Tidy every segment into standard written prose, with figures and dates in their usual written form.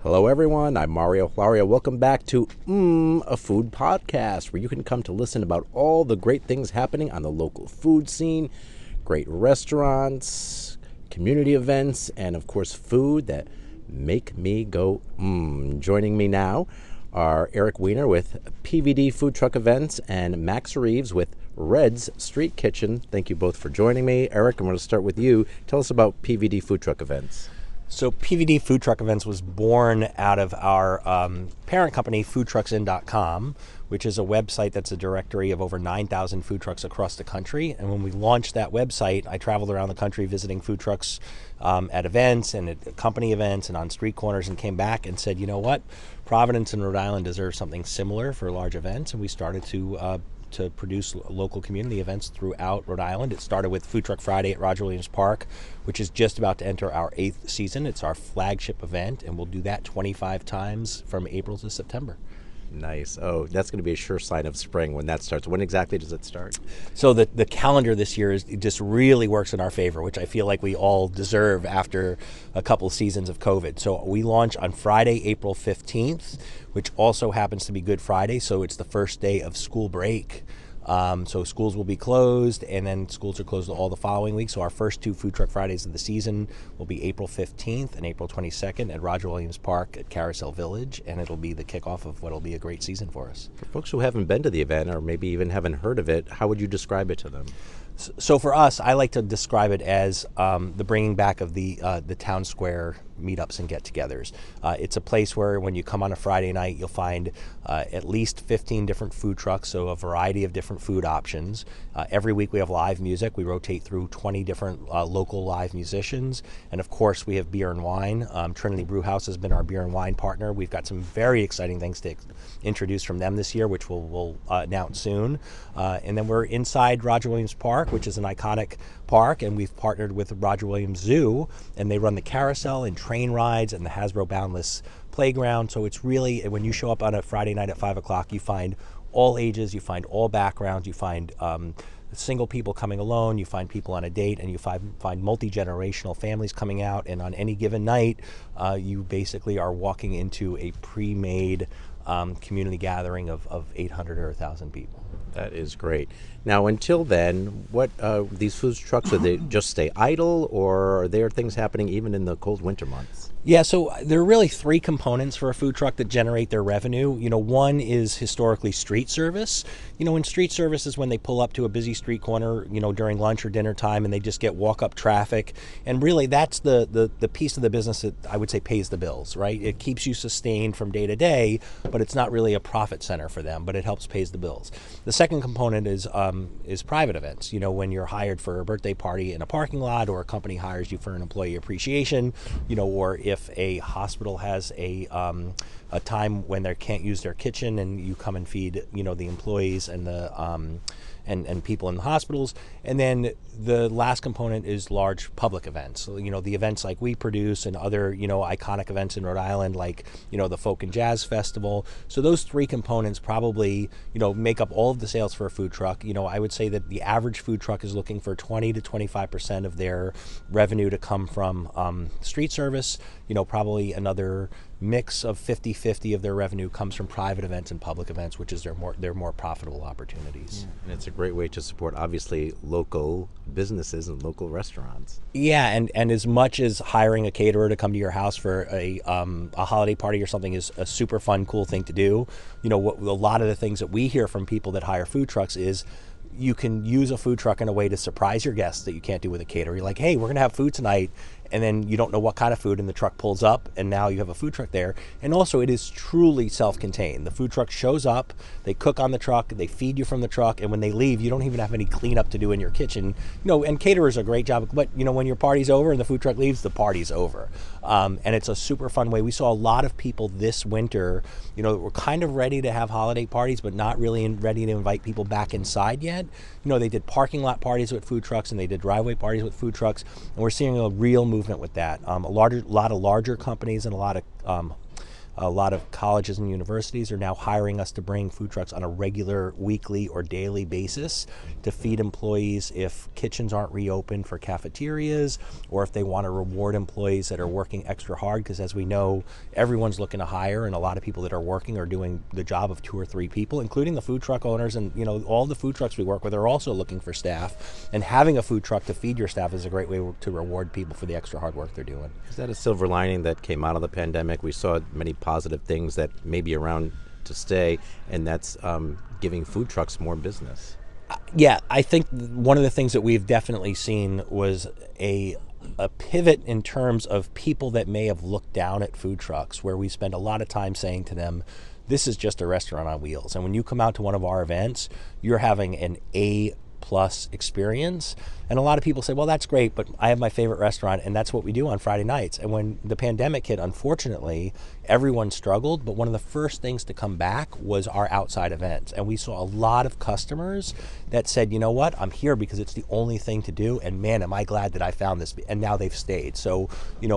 Hello, everyone. I'm Mario Florio. Welcome back to a Food Podcast, where you can come to listen about all the great things happening on the local food scene, great restaurants, community events, and of course, food that make me go Joining me now are Eric Weiner with PVD Food Truck Events and Max Reeves with Red's Street Kitchen. Thank you both for joining me. Eric, I'm going to start with you. Tell us about PVD Food Truck Events. So PVD Food Truck Events was born out of our parent company, foodtrucksin.com, which is a website that's a directory of over 9,000 food trucks across the country. And when we launched that website, I traveled around the country visiting food trucks at events and at company events and on street corners, and came back and said, you know what, Providence and Rhode Island deserve something similar for large events. And we started to produce local community events throughout Rhode Island. It started with Food Truck Friday at Roger Williams Park, which is just about to enter our 8th season. It's our flagship event, and we'll do that 25 times from April to September. Nice. Oh, that's going to be a sure sign of spring when that starts. When exactly does it start? So the calendar this year just really works in our favor, which I feel like we all deserve after a couple seasons of COVID. So we launch on Friday, April 15th, which also happens to be Good Friday. So it's the first day of school break. So schools will be closed, and then schools are closed all the following week. So our first two Food Truck Fridays of the season will be April 15th and April 22nd at Roger Williams Park at Carousel Village, and it'll be the kickoff of what will be a great season for us. For folks who haven't been to the event or maybe even haven't heard of it, how would you describe it to them? So for us, I like to describe it as the bringing back of the town square meetups and get-togethers. It's a place where when you come on a Friday night, you'll find at least 15 different food trucks, so a variety of different food options. Every week we have live music. We rotate through 20 different local live musicians. And of course, we have beer and wine. Trinity Brew House has been our beer and wine partner. We've got some very exciting things to introduce from them this year, which we'll announce soon. And then we're inside Roger Williams Park, which is an iconic park, and we've partnered with Roger Williams Zoo, and they run the carousel and train rides and the Hasbro Boundless playground. So it's really, when you show up on a Friday night at 5 o'clock, you find all ages, you find all backgrounds, you find single people coming alone, you find people on a date, and you find multi-generational families coming out. And on any given night, you basically are walking into a pre-made community gathering of 800 or 1,000 people. That is great. Now, until then, what these food trucks, do they just stay idle, or are there things happening even in the cold winter months? Yeah, so there are really three components for a food truck that generate their revenue. One is historically street service. And street service is when they pull up to a busy street corner, during lunch or dinner time, and they just get walk-up traffic. And really, that's the piece of the business that I would say pays the bills, right? It keeps you sustained from day to day, but it's not really a profit center for them, but it helps pays the bills. The second component is private events. When you're hired for a birthday party in a parking lot, or a company hires you for an employee appreciation, or if a hospital has a time when they can't use their kitchen, and you come and feed the employees and the and people in the hospitals. And then the last component is large public events. So, the events like we produce, and other, iconic events in Rhode Island, like, the Folk and Jazz Festival. So those three components probably, make up all of the sales for a food truck. I would say that the average food truck is looking for 20 to 25% of their revenue to come from street service. Probably another mix of 50-50 of their revenue comes from private events and public events, which is their more profitable opportunities. Yeah. And it's a great way to support, obviously, local businesses and local restaurants. Yeah, and as much as hiring a caterer to come to your house for a holiday party or something is a super fun, cool thing to do, a lot of the things that we hear from people that hire food trucks is, you can use a food truck in a way to surprise your guests that you can't do with a caterer. You're like, hey, we're going to have food tonight. And then you don't know what kind of food, and the truck pulls up, and now you have a food truck there. And also, it is truly self-contained. The food truck shows up, they cook on the truck, they feed you from the truck, and when they leave, you don't even have any cleanup to do in your kitchen. And caterers are a great job, but when your party's over and the food truck leaves, the party's over. And it's a super fun way. We saw a lot of people this winter, that were kind of ready to have holiday parties, but not really ready to invite people back inside yet. They did parking lot parties with food trucks, and they did driveway parties with food trucks, and we're seeing a real movement with that. A lot of larger companies and a lot of A lot of colleges and universities are now hiring us to bring food trucks on a regular weekly or daily basis to feed employees if kitchens aren't reopened for cafeterias, or if they want to reward employees that are working extra hard, because as we know, everyone's looking to hire, and a lot of people that are working are doing the job of 2 or 3 people, including the food truck owners. And all the food trucks we work with are also looking for staff, and having a food truck to feed your staff is a great way to reward people for the extra hard work they're doing. Is that a silver lining that came out of the pandemic? We saw many positive things that may be around to stay, and that's giving food trucks more business. Yeah, I think one of the things that we've definitely seen was a pivot in terms of people that may have looked down at food trucks, where we spend a lot of time saying to them, this is just a restaurant on wheels. And when you come out to one of our events, you're having an A-plus experience. And a lot of people say, well, that's great, but I have my favorite restaurant, and that's what we do on Friday nights. And when the pandemic hit, unfortunately, everyone struggled, but one of the first things to come back was our outside events. And we saw a lot of customers that said, you know what, I'm here because it's the only thing to do, and man, am I glad that I found this, and now they've stayed. So,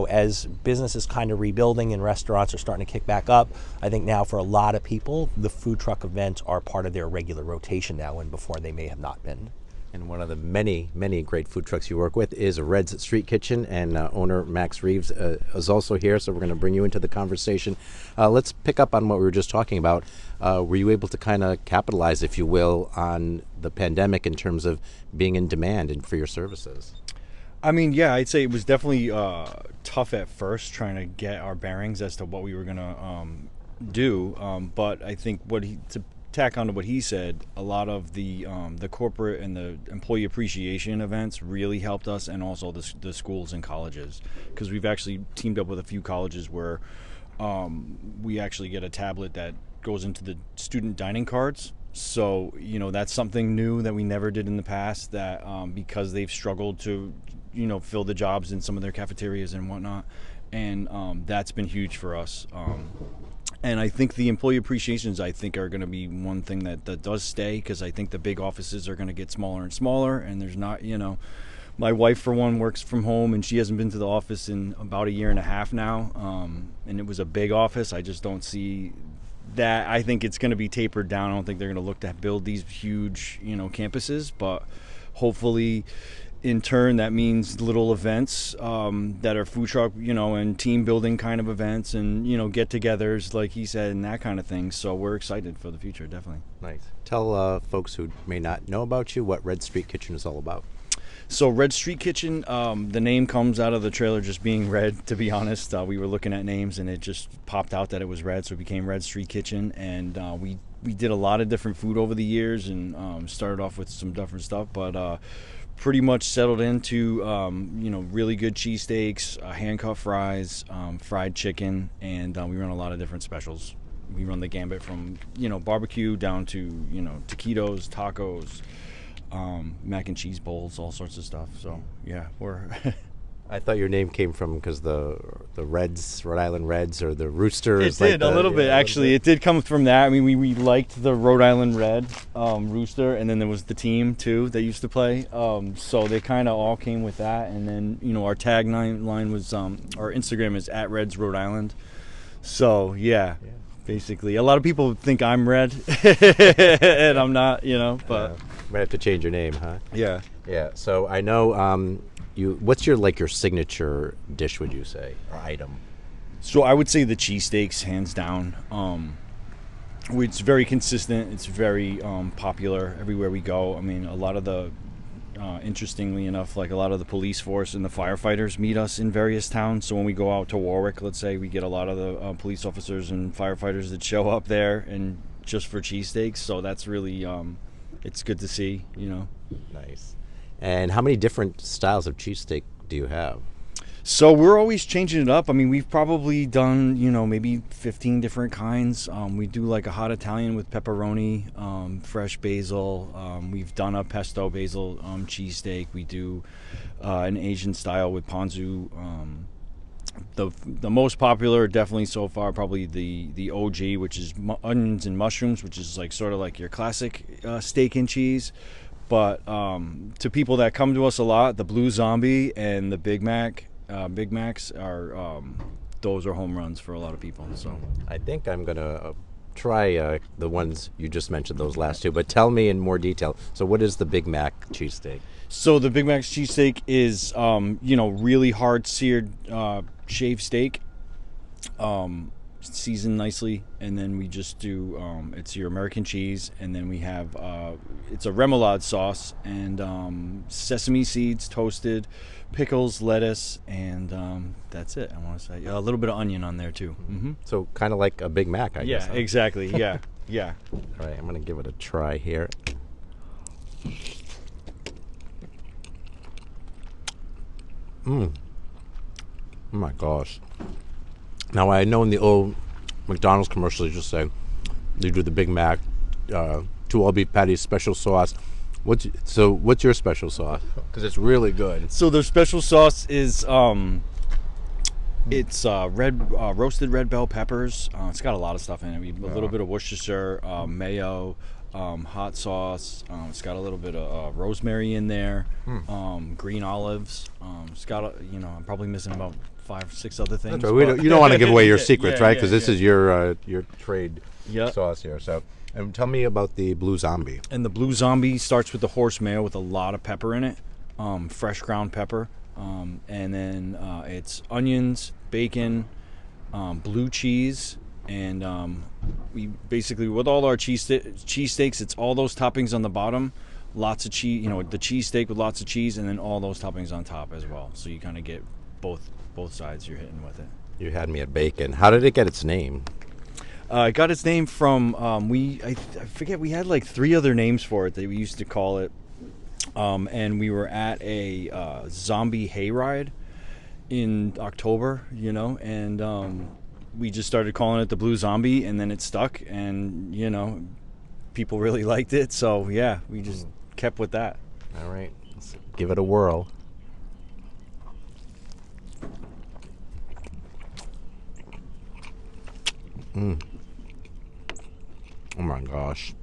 as business is kind of rebuilding and restaurants are starting to kick back up, I think now for a lot of people, the food truck events are part of their regular rotation now, and before they may have not been. And one of the many, many great food trucks you work with is Red's Street Kitchen, and owner Max Reeves is also here, so we're going to bring you into the conversation. Let's pick up on what we were just talking about. Were you able to kind of capitalize, if you will, on the pandemic in terms of being in demand and for your services? I mean, yeah, I'd say it was definitely tough at first trying to get our bearings as to what we were going to do, but I think to tack on to what he said, a lot of the corporate and the employee appreciation events really helped us, and also the schools and colleges, because we've actually teamed up with a few colleges where we actually get a tablet that goes into the student dining cards. So that's something new that we never did in the past, that because they've struggled to fill the jobs in some of their cafeterias and whatnot, and that's been huge for us. And I think the employee appreciations, I think, are going to be one thing that does stay, because I think the big offices are going to get smaller and smaller, and there's not, my wife, for one, works from home, and she hasn't been to the office in about 1.5 years now, and it was a big office. I just don't see that. I think it's going to be tapered down. I don't think they're going to look to build these huge, campuses, but hopefully in turn, that means little events that are food truck, and team building kind of events, and, get-togethers, like he said, and that kind of thing. So we're excited for the future, definitely. Nice. Tell folks who may not know about you what Red Street Kitchen is all about. So Red Street Kitchen, the name comes out of the trailer just being red, to be honest. We were looking at names, and it just popped out that it was red, so it became Red Street Kitchen. And we did a lot of different food over the years, and started off with some different stuff, but pretty much settled into really good cheesesteaks, hand-cut fries, fried chicken, and we run a lot of different specials. We run the gambit from barbecue down to taquitos, tacos, mac and cheese bowls, all sorts of stuff. So yeah, we're I thought your name came from because the Reds, Rhode Island Reds, or the Roosters. It did, a little bit, actually. It did come from that. I mean, we liked the Rhode Island Red Rooster, and then there was the team, too, that used to play. So they kind of all came with that. And then, our tagline was, our Instagram is @Reds Rhode Island. So, yeah. Basically. A lot of people think I'm red, and I'm not, but... Might have to change your name, huh? Yeah. Yeah, so I know... what's your signature dish, would you say, or item? So I would say the cheesesteaks, hands down. It's very consistent. It's very popular everywhere we go. I mean, a lot of the, interestingly enough, like a lot of the police force and the firefighters meet us in various towns. So when we go out to Warwick, let's say, we get a lot of the police officers and firefighters that show up there, and just for cheesesteaks. So that's really, it's good to see, Nice. And how many different styles of cheesesteak do you have? So we're always changing it up. I mean, we've probably done, maybe 15 different kinds. We do like a hot Italian with pepperoni, fresh basil. We've done a pesto basil cheesesteak. We do an Asian style with ponzu. The most popular, definitely so far, probably the OG, which is onions and mushrooms, which is like sort of like your classic steak and cheese. But to people that come to us a lot, the Blue Zombie and the Big Macs are those are home runs for a lot of people. So I think I'm going to try the ones you just mentioned, those last two, but tell me in more detail. So what is the Big Mac cheesesteak? So the Big Mac cheesesteak is, really hard seared shaved steak, seasoned nicely, and then we just do it's your American cheese, and then we have it's a remoulade sauce and sesame seeds toasted, pickles, lettuce, and that's it. I want to say a little bit of onion on there too. Mm-hmm. So kind of like a Big Mac, I guess. Yeah, Huh? exactly. Yeah, yeah. All right, I'm going to give it a try here. Oh my gosh. Now, I know in the old McDonald's commercials, they just say they do the Big Mac, 2 all-beef patties, special sauce. What's your special sauce? Because it's really good. So their special sauce is it's roasted red bell peppers. It's got a lot of stuff in it. A little bit of Worcestershire, mayo, hot sauce. It's got a little bit of rosemary in there, green olives. It's got I'm probably missing about 5 or 6 other things. That's right. You don't want to give away your secrets, yeah, right? Because yeah, this is your trade Yep. sauce here. So, and tell me about the Blue Zombie. And the Blue Zombie starts with the horse mayo with a lot of pepper in it, fresh ground pepper, and then it's onions, bacon, blue cheese, and we basically, with all our cheesesteaks, it's all those toppings on the bottom, lots of cheese, the cheesesteak with lots of cheese, and then all those toppings on top as well. So you kind of get both sides you're hitting with it. You had me at bacon. How did it get its name? It got its name from I forget, we had like 3 other names for it that we used to call it, and we were at a zombie hayride in October, and we just started calling it the Blue Zombie, and then it stuck, and people really liked it, so yeah, we just kept with that. All right, let's give it a whirl. Oh my gosh,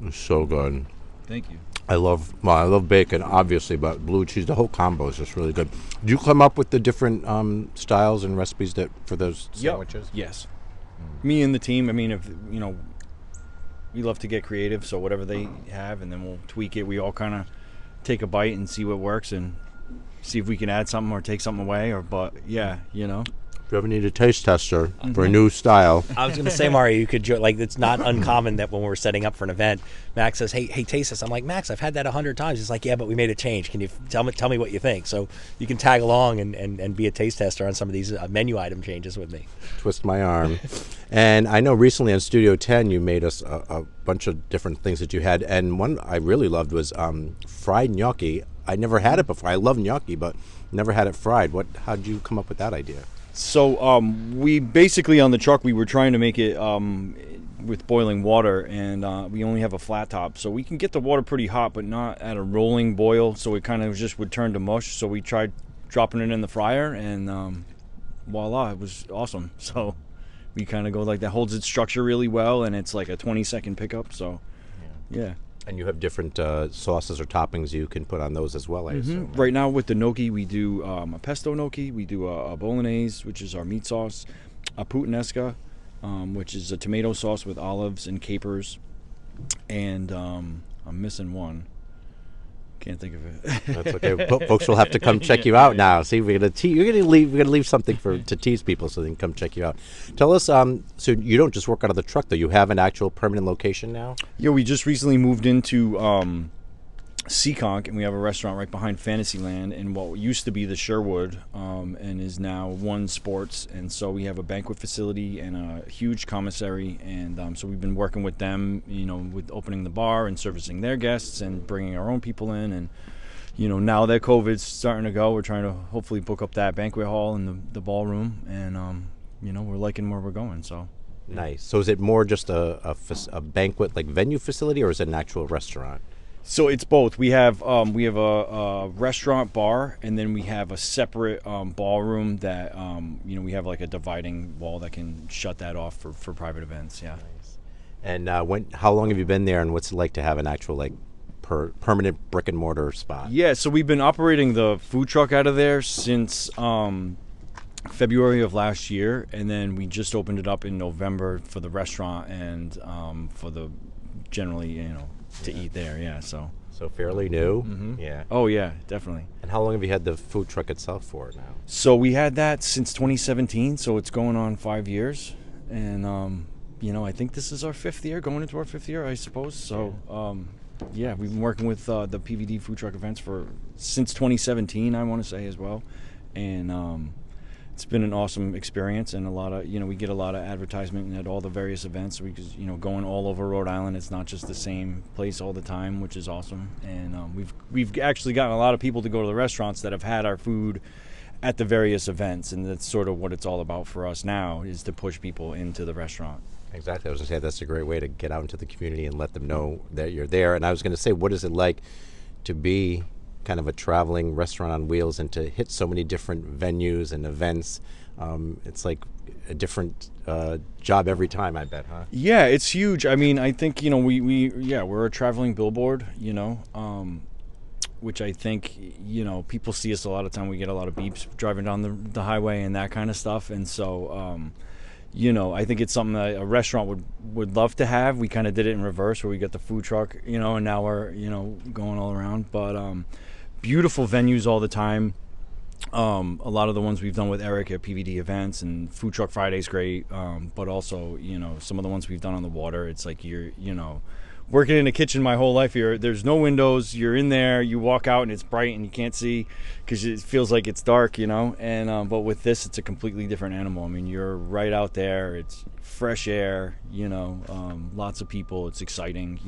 it's so good. Thank you. I love bacon, obviously, but blue cheese, the whole combo is just really good. Do you come up with the different styles and recipes for those sandwiches? Yep. Yes. Me and the team. I mean, if we love to get creative, so whatever they have, and then we'll tweak it. We all kind of take a bite and see what works, and see if we can add something or take something away. But yeah, If you ever need a taste tester for a new style. I was going to say, Mario, you could it's not uncommon that when we're setting up for an event, Max says, hey, taste this. I'm like, Max, I've had that 100 times. He's like, yeah, but we made a change. Can you tell me what you think? So you can tag along and be a taste tester on some of these menu item changes with me. Twist my arm. And I know recently on Studio 10 you made us a bunch of different things that you had, and one I really loved was fried gnocchi. I never had it before. I love gnocchi, but never had it fried. How did you come up with that idea? So we basically, on the truck, we were trying to make it with boiling water, and we only have a flat top, so we can get the water pretty hot, but not at a rolling boil, so it kind of just would turn to mush. So we tried dropping it in the fryer, and voila, it was awesome. So we kind of go like that. Holds its structure really well, and it's like a 20-second pickup. So yeah. And you have different sauces or toppings you can put on those as well, I assume. Right now with the gnocchi, we do a pesto gnocchi, we do a bolognese, which is our meat sauce, a puttanesca, which is a tomato sauce with olives and capers, and I'm missing one. Can't think of it. That's okay. Folks will have to come check you out now. See, we're gonna leave something to tease people so they can come check you out. Tell us, so you don't just work out of the truck though. You have an actual permanent location now? Yeah, we just recently moved into Seekonk, and we have a restaurant right behind Fantasyland in what used to be the Sherwood, and is now One Sports. And so we have a banquet facility and a huge commissary, and so we've been working with them, with opening the bar and servicing their guests and bringing our own people in. And now that COVID's starting to go, we're trying to hopefully book up that banquet hall and the ballroom, and we're liking where we're going. So nice. So is it more just a banquet like venue facility, or is it an actual restaurant? So it's both. We have a restaurant bar, and then we have a separate ballroom that we have like a dividing wall that can shut that off for private events. Yeah. Nice. And how long have you been there, and what's it like to have an actual permanent brick and mortar spot? Yeah. So we've been operating the food truck out of there since February of last year, and then we just opened it up in November for the restaurant and for the generally, to eat there. Yeah, so fairly new. Yeah. oh yeah, definitely. And how long have you had the food truck itself for now? So we had that since 2017, so it's going on 5 years, and I think this is our 5th year, going into our 5th year, I suppose. So yeah, we've been working with the PVD Food Truck Events since 2017, I want to say as well, and it's been an awesome experience, and a lot of we get a lot of advertisement at all the various events. Because going all over Rhode Island, it's not just the same place all the time, which is awesome. And we've actually gotten a lot of people to go to the restaurants that have had our food at the various events, and that's sort of what it's all about for us now, is to push people into the restaurant. Exactly. I was going to say that's a great way to get out into the community and let them know that you're there. And I was going to say, what is it like to be kind of a traveling restaurant on wheels and to hit so many different venues and events? It's like a different job every time, I bet, huh? Yeah, it's huge. I mean, I think we're a traveling billboard, which I think people see us a lot of time. We get a lot of beeps driving down the highway and that kind of stuff, and so I think it's something that a restaurant would love to have. We kind of did it in reverse, where we got the food truck, and now we're going all around. But beautiful venues all the time. A lot of the ones we've done with Eric at PVD Events, and Food Truck Friday's great. But also, some of the ones we've done on the water, it's like you're working in a kitchen my whole life here. There's no windows. You're in there. You walk out and it's bright and you can't see because it feels like it's dark, And but with this, it's a completely different animal. I mean, you're right out there. It's fresh air. Lots of people. It's exciting.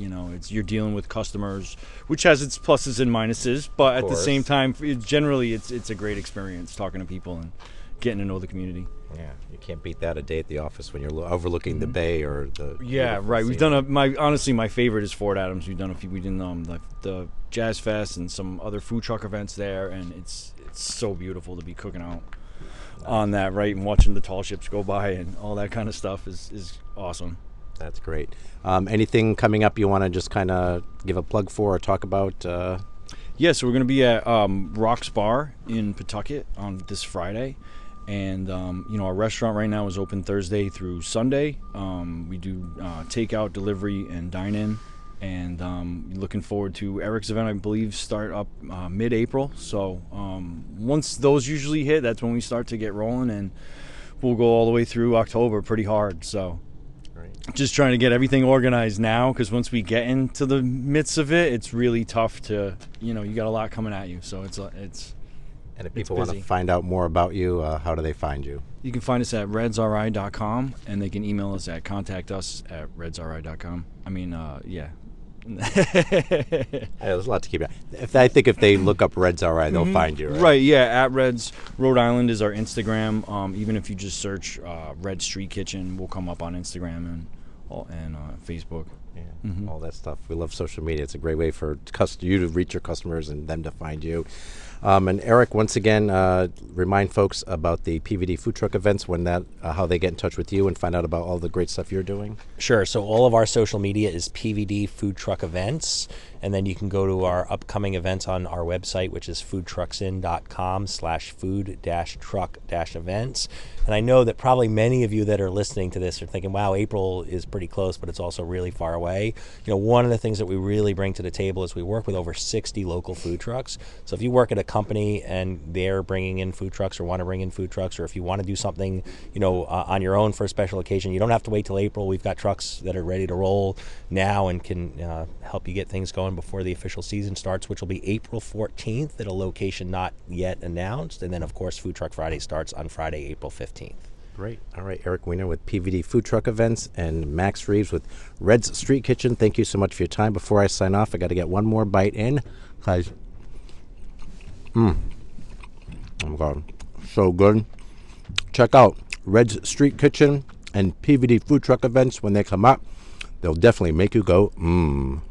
You're dealing with customers, which has its pluses and minuses. But at the same time, generally, it's a great experience talking to people and getting to know the community. Yeah, you can't beat that a day at the office when you're overlooking the bay or the. Yeah, right. We've done honestly, my favorite is Fort Adams. We've done a few. We did the Jazz Fest and some other food truck events there, and it's so beautiful to be cooking out on that, right, and watching the tall ships go by and all that kind of stuff is awesome. That's great. Anything coming up you want to just kind of give a plug for or talk about? Yeah, so we're going to be at Rock's Bar in Pawtucket on this Friday. And, our restaurant right now is open Thursday through Sunday. We do takeout, delivery, and dine-in. And looking forward to Eric's event, I believe, start up mid-April. So once those usually hit, that's when we start to get rolling. And we'll go all the way through October pretty hard. So just trying to get everything organized now, because once we get into the midst of it, it's really tough to, you got a lot coming at you. So it's And if people want to find out more about you, how do they find you? You can find us at redsri.com, and they can email us at contactus@redsri.com. I mean, yeah. There's a lot to keep. I think if they look up Reds RI, they'll find you. Right, yeah. At Reds Rhode Island is our Instagram. Even if you just search Red Street Kitchen, we'll come up on Instagram and Facebook. Yeah, all that stuff. We love social media. It's a great way for you to reach your customers and them to find you. And Eric, once again, remind folks about the PVD Food Truck Events, how they get in touch with you and find out about all the great stuff you're doing. Sure. So all of our social media is PVD Food Truck Events. And then you can go to our upcoming events on our website, which is foodtrucksin.com/food-truck-events. And I know that probably many of you that are listening to this are thinking, wow, April is pretty close, but it's also really far away. One of the things that we really bring to the table is we work with over 60 local food trucks. So if you work at a company and they're bringing in food trucks or want to bring in food trucks, or if you want to do something, on your own for a special occasion, you don't have to wait till April. We've got trucks that are ready to roll now and can help you get things going before the official season starts, which will be April 14th at a location not yet announced. And then, of course, Food Truck Friday starts on Friday, April 15th. Great. All right, Eric Weiner with PVD Food Truck Events and Max Reeves with Red's Street Kitchen. Thank you so much for your time. Before I sign off, I got to get one more bite in. Oh my God, so good. Check out Red's Street Kitchen and PVD Food Truck Events when they come up. They'll definitely make you go, mmm.